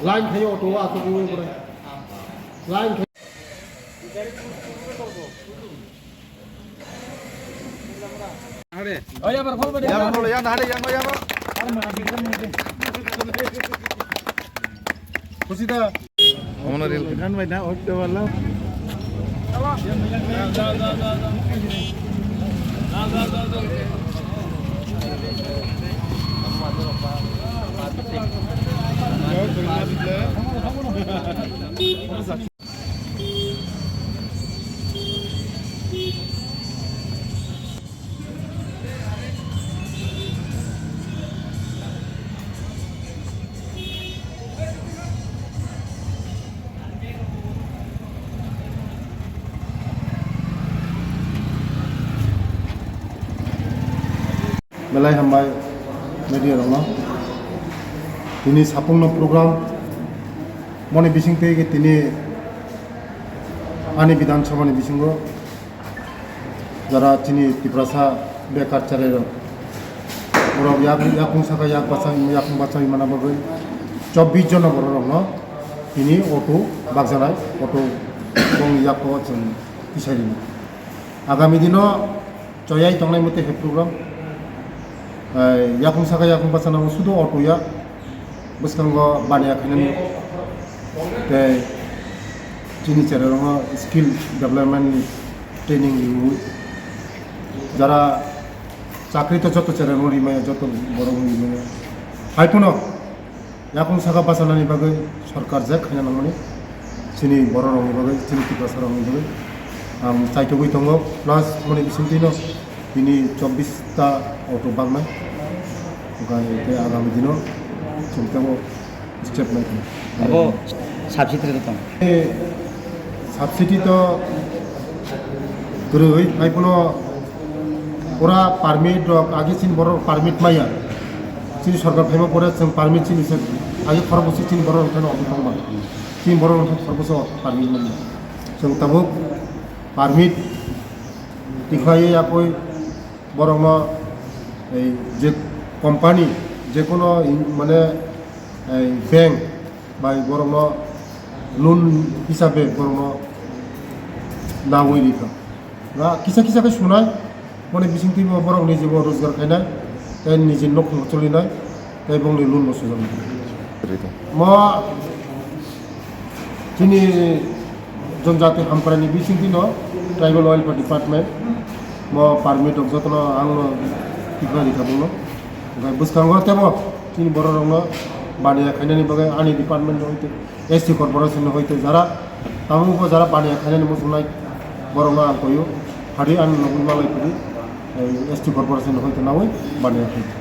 Line খাই auto আছে কি করে লাইন খাই আরে ওই আবার ফল বড় ইয়ার হলো ইয়ার হাড়ে ইয়ার ইয়ার খুশিদা আমরা রেল গান ভাই না ওটে वाला Belai hambai media rong ini sapung program moni bising pe ke tini ani bidhan sabha ni bisingo jara tini tiprasa bekar chare ro oro yakung saka yakung bacha mana bagai 24 jon bor rong ini auto bagjanai auto bong yakko jon pisari agami dino choyai tongnai mote he program yakung saka yakung bacha na sudo auto ya buskango bania khanan te chini cherong skill development training yu jara chakri to joto cherong rimay joto borong rimay haipuno yakung saka bacha na ni bagai sarkar je khanan mani chini borong bagai chini tipasa rong bagai chaito goi tongo plus moni bisintino ini 24 ta auto bangnai bukan itu agami dino cuma step lagi. Apa subsidi itu tong? Subsidi itu terus, I puno ora permit dok, agi sin boro permit maya, sin sarkar phema pore sin permit sin isek, agi farbosi sin boro kan obi thongba, sin boro farboso permit maya, sin tabuk permit dikhai ya koi boro ma je company যে কোনো মানে bank বা বড় loan হিসাবে বড় না হই দিত না কিসা কিসাকে শোনায় মানে বিসিংতি বড় নিজে রোজগার খাইনায় তাই নিজে নখ চলিনায় তাই এবং লোন বসে যাবে মা তিনি জনজাতি হামপারানি বিসিংতি ন ট্রাইবেল ওয়েলফেয়ার ডিপার্টমেন্ট ম পারমিট যত্ন আং টিকা দিখা দङ buskango temo chini boro rong bania khainani bagai ani department hoite SC corporation hoite jara tamu ko jara bania khainani musunai boro ma koyo hari an nobul malai pudi ST corporation hoite nawai bania hoite